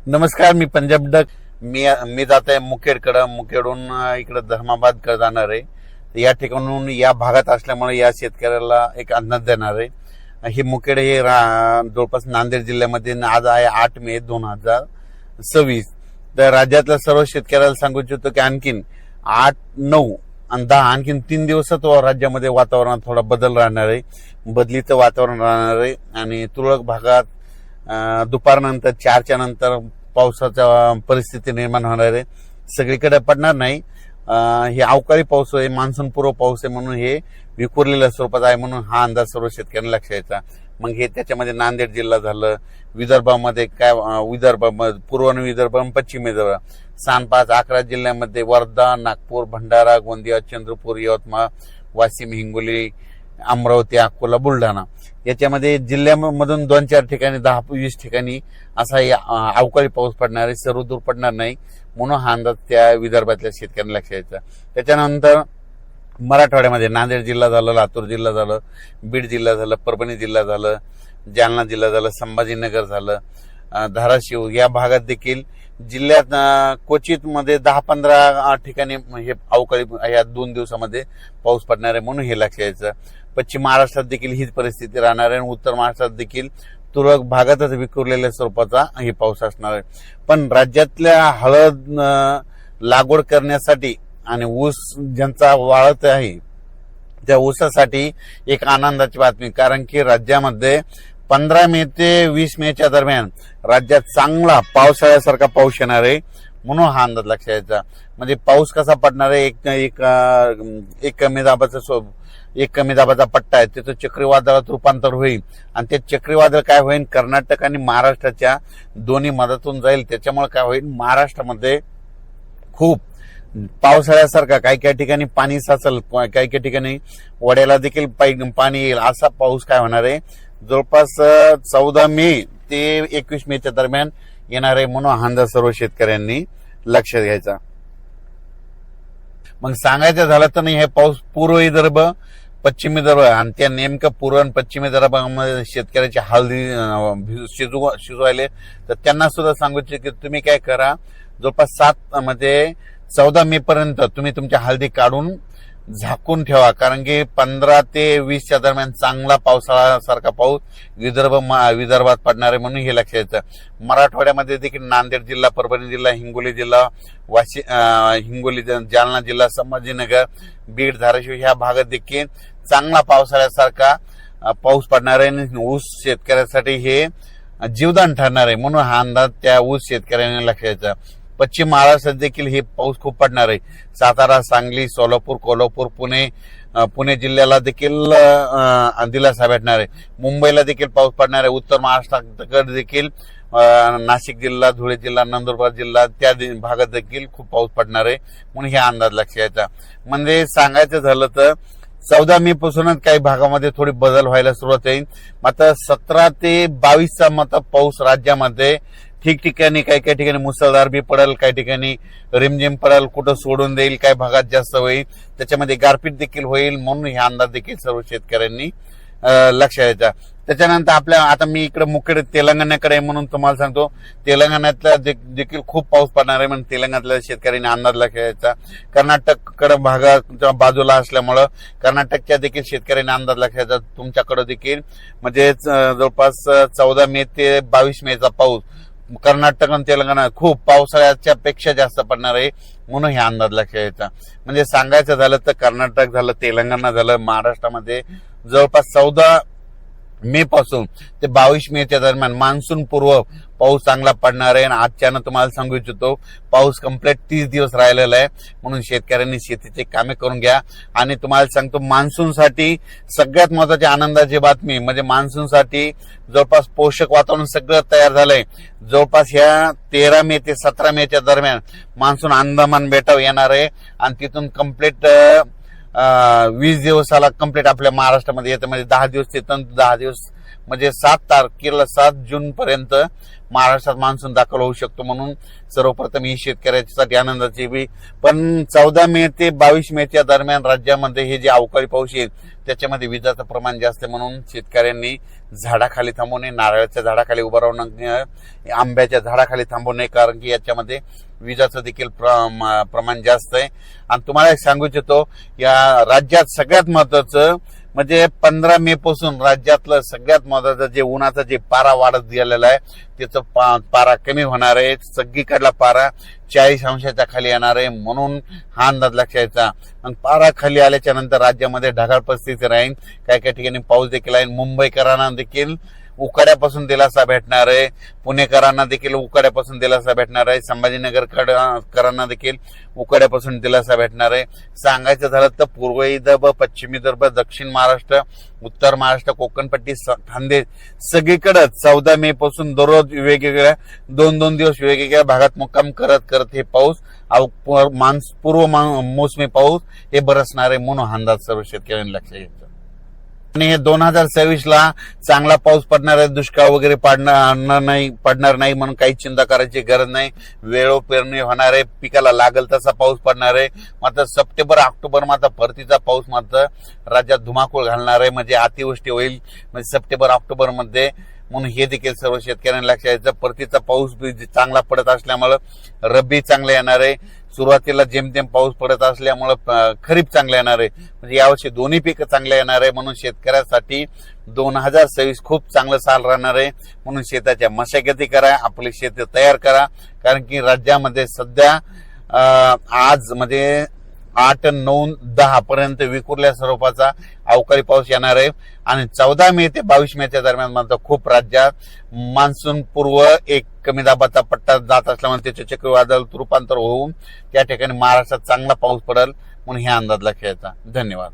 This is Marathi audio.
नमस्कार, मी पंजाब डक. मी जात आहे मुखेडकडं. मुखेडहून इकडे धर्माबादकडे जाणार आहे. या ठिकाणून या भागात असल्यामुळे या शेतकऱ्याला एक अंदाज देणार आहे. हे मुखेड हे जवळपास नांदेड जिल्ह्यामध्ये आज आहे 8 मे 2026. तर राज्यातल्या सर्व शेतकऱ्याला सांगू इच्छितो की आणखीन 8, 9 आणि 10 आणखीन 3 दिवसात राज्यामध्ये वातावरणात थोडा बदल राहणार आहे. बदलीचं वातावरण राहणार आहे आणि तुरळक भागात दुपारनंतर 4च्या नंतर पावसाच्या परिस्थिती निर्माण होणार आहे. सगळीकडे पडणार नाही. हे अवकाळी पाऊस आहे, मान्सून पूर्व पाऊस आहे, म्हणून हे विखुरलेल्या स्वरूपात आहे. म्हणून हा अंदाज सर्व शेतकऱ्यांना लक्षात यायचा. मग हे त्याच्यामध्ये नांदेड जिल्हा झालं, विदर्भामध्ये काय विदर्भ, पूर्व विदर्भ, पश्चिम विदर्भ, 5-11 जिल्ह्यामध्ये वर्धा, नागपूर, भंडारा, गोंदिया, चंद्रपूर, यवतमाळ, वाशिम, हिंगोली, अमरावती, अकोला, बुलढाणा याच्यामध्ये जिल्ह्यामधून 2-4 ठिकाणी 10-20 ठिकाणी असा अवकाळी पाऊस पडणार आहे. सर्वदूर पडणार नाही, म्हणून हा अंदाज त्या विदर्भातल्या शेतकऱ्यांना लक्षात यायचा. त्याच्यानंतर मराठवाड्यामध्ये नांदेड जिल्हा झालं, लातूर जिल्हा झालं, बीड जिल्हा झालं, परभणी जिल्हा झालं, जालना जिल्हा झालं, संभाजीनगर झालं, धाराशिव या भागात देखील जिल्ह्यात क्वचित मध्ये 10-15 ठिकाणी हे अवकाळी या 2 दिवसामध्ये पाऊस पडणार आहे, म्हणून हे लक्षात यायचं. पश्चिम महाराष्ट्रात देखील हीच परिस्थिती राहणार आहे आणि उत्तर महाराष्ट्रात देखील तुरळक भागातच विखुरलेल्या स्वरूपाचा हे पाऊस असणार आहे. पण राज्यातल्या हळद लागवड करण्यासाठी आणि ऊस ज्यांचा वाळत आहे त्या ऊसासाठी एक आनंदाची बातमी, कारण की राज्यामध्ये 15 मे ते 20 मेच्या दरम्यान राज्यात चांगला पावसाळ्यासारखा पाऊस येणार आहे, म्हणून हा अंदाज लक्षात यायचा. म्हणजे पाऊस कसा पडणार आहे, एक कमी दाबाचा पट्टा आहे, त्याचं चक्रीवादळात रूपांतर होईल आणि ते चक्रीवादळ काय होईल, कर्नाटक आणि महाराष्ट्राच्या दोन्ही मधातून जाईल. त्याच्यामुळे काय होईल, महाराष्ट्रामध्ये खूप पावसाळ्यासारखा काही ठिकाणी पाणी साचल, काही ठिकाणी वड्याला देखील पाणी येईल, असा पाऊस काय होणार आहे जवळपास 14 मे ते 21 मेच्या दरम्यान येणार आहे, म्हणून हा अंदाज सर्व शेतकऱ्यांनी लक्षात घ्यायचा. मग सांगायचं झालं तर नाही, हे पाऊस पूर्व विदर्भ, पश्चिम विदर्भ आणि त्या नेमकं पूर्व आणि पश्चिम विदर्भामध्ये शेतकऱ्याचे हळदी शिजवायले, तर त्यांना सुद्धा सांगू इच्छितो की तुम्ही काय करा, जवळपास 14 मे पर्यंत तुम्ही तुमच्या हळदी काढून झाकून ठेवा, कारण की 15 ते 20च्या दरम्यान चांगला पावसाळ्यासारखा पाऊस विदर्भात पडणार आहे, म्हणून हे लक्षात यायचं. मराठवाड्यामध्ये देखील नांदेड जिल्हा, परभणी जिल्हा, हिंगोली जिल्हा, हिंगोली, जालना जिल्हा, संभाजीनगर, बीड, धाराशिव ह्या भागात देखील चांगला पावसाळ्यासारखा पाऊस पडणार आहे आणि ऊस शेतकऱ्यासाठी हे जीवदान ठरणार आहे, म्हणून हा अंदाज त्या ऊस शेतकऱ्यांनी लक्षात यायचा. पश्चिम महाराष्ट्रात देखील हे पाऊस खूप पडणार आहे. सातारा, सांगली, सोलापूर, कोल्हापूर, पुणे जिल्ह्याला देखील दिलासा भेटणार आहे. मुंबईला देखील पाऊस पडणार आहे. उत्तर महाराष्ट्राकडे देखील नाशिक जिल्हा, धुळे जिल्हा, नंदुरबार जिल्हा त्या भागात देखील खूप पाऊस पडणार आहे, म्हणून हे अंदाज लक्षात यायचा. म्हणजे सांगायचं झालं तर 14 मे पासूनच काही भागामध्ये थोडी बदल व्हायला सुरुवात होईल. मात्र 17 ते 22चा पाऊस राज्यामध्ये ठिकठिकाणी काही ठिकाणी मुसळधार बी पडेल, काही ठिकाणी रिमझिम पडेल, कुठं सोडून देईल, काही भागात जास्त होईल, त्याच्यामध्ये गारपीट देखील होईल, म्हणून हे अंदाज देखील सर्व शेतकऱ्यांनी लक्षात यायचा. त्याच्यानंतर आता मी इकडे मुख्य तेलंगणाकडे आहे, म्हणून तुम्हाला सांगतो तेलंगणातल्या देखील खूप पाऊस पडणार आहे, म्हणून तेलंगणातल्या शेतकऱ्यांनी अंदाज लक्षात यायचा. कर्नाटककडे भागाच्या बाजूला असल्यामुळं कर्नाटकच्या देखील शेतकऱ्यांनी अंदाज लक्षात यायचा. तुमच्याकडे देखील म्हणजे जवळपास 14 मे ते 22 मेचा पाऊस कर्नाटक आणि तेलंगणा खूप पावसाळ्याच्या पेक्षा जास्त पडणार आहे, म्हणून हे अंदाज लक्षात यायचा. म्हणजे सांगायचं झालं तर कर्नाटक झालं, तेलंगणा झालं, महाराष्ट्रामध्ये जवळपास 14 मे पासून ते 22 मेच्या दरम्यान मान्सून पूर्व पाऊस चांगला पडणार आहे. आणि आजच्यानं तुम्हाला सांगू इच्छितो पाऊस कंप्लीट 30 दिवस राहिलेला आहे, म्हणून शेतकऱ्यांनी शेतीचे कामे करून घ्या. आणि तुम्हाला सांगतो मान्सूनसाठी सगळ्यात महत्वाची आनंदाची बातमी म्हणजे मान्सूनसाठी जवळपास पोषक वातावरण सगळं तयार झालंय. जवळपास ह्या 13 मे ते 17 मेच्या दरम्यान मान्सून अंदमान बेटावर येणार आहे आणि तिथून कंप्लीट 20 दिवसाला कंप्लीट आपल्या महाराष्ट्रामध्ये येतं. म्हणजे 10 दिवस तिथून 10 दिवस म्हणजे 7 जून पर्यंत महाराष्ट्रात मान्सून दाखल होऊ शकतो. म्हणून सर्वप्रथम ही शेतकऱ्यांसाठी आनंदाची बी. पण 14 मे ते 22 मेच्या दरम्यान राज्यामध्ये हे जे अवकाळी पाऊस येईल त्याच्यामध्ये विजाचं प्रमाण जास्त आहे. म्हणून शेतकऱ्यांनी झाडाखाली थांबू नये, नारळाच्या झाडाखाली उभं राहू नये, आंब्याच्या झाडाखाली थांबू नये, कारण की याच्यामध्ये विजाचं देखील प्रमाण जास्त आहे. आणि तुम्हाला एक सांगू इच्छितो, या राज्यात सगळ्यात महत्वाचं म्हणजे 15 मे पासून राज्यातलं सगळ्यात महत्वाचं जे उन्हाचा जे पारा वाढत गेलेला आहे त्याचं पारा कमी होणार आहे. सगळीकडला पारा 40 अंशाच्या खाली येणार आहे. म्हणून हा अंदाज लक्षायचा. आणि पारा खाली आल्याच्या नंतर राज्यामध्ये ढगाळ परिस्थिती राहील. काही काही ठिकाणी पाऊस देखील आहे. मुंबईकरांना देखील उकाड्यापासून दिलासा भेटणार आहे. पुणेकरांना देखील उकाड्यापासून दिलासा भेटणार आहे. संभाजीनगरकरांना देखील उकाड्यापासून दिलासा भेटणार आहे. सांगायचं झालं तर पूर्व विदर्भ, पश्चिम विदर्भ, दक्षिण महाराष्ट्र, उत्तर महाराष्ट्र, कोकणपट्टी, खानदेश सगळीकडे 14 मे पासून दररोज वेगवेगळ्या 2-2 दिवस वेगवेगळ्या भागात मुक्काम करत हे पाऊस पूर्व मोसमी पाऊस हे बरसणार आहे. म्हणून अंदाज सर्व शेतकऱ्यांनी लक्षात घेतलं. आणि हे 2026ला चांगला पाऊस पडणार आहे. दुष्काळ वगैरे पडणार नाही म्हणून काही चिंता करायची गरज नाही. वेळो पेरणी होणार आहे. पिकाला लागल तसा पाऊस पडणार आहे. मात्र सप्टेंबर ऑक्टोबर मात्र परतीचा पाऊस मात्र राज्यात धुमाकूळ घालणार आहे. म्हणजे अतिवृष्टी होईल म्हणजे सप्टेंबर ऑक्टोबर मध्ये. म्हणून हे देखील सर्व शेतकऱ्यांनी लक्षात घ्यायचं. परतीचा पाऊस चांगला पडत असल्यामुळे रब्बी चांगला येणार आहे. सुरुवातीला जेमतेम पाऊस पडत असल्यामुळे खरीप चांगला येणार आहे. म्हणजे यावर्षी दोन्ही पिकं चांगले येणार आहे. म्हणून शेतकऱ्यासाठी 2026 खूप चांगलं साल राहणार आहे. म्हणून शेताच्या मशागती करा, आपली शेती तयार करा. कारण की राज्यामध्ये सध्या आज म्हणजे 8, 9, 10 पर्यंत विखुरल्या स्वरूपाचा अवकाळी पाऊस येणार आहे. आणि 14 मे ते 22 मेच्या दरम्यान मात्र खूप राज्यात मान्सून पूर्व एक कमी दाबाचा पट्टा जात असल्यामुळे त्याचे चक्रीवादळात रूपांतर होऊन त्या ठिकाणी महाराष्ट्रात चांगला पाऊस पडेल. म्हणून हे अंदाज लक्षात घ्यायचा. धन्यवाद.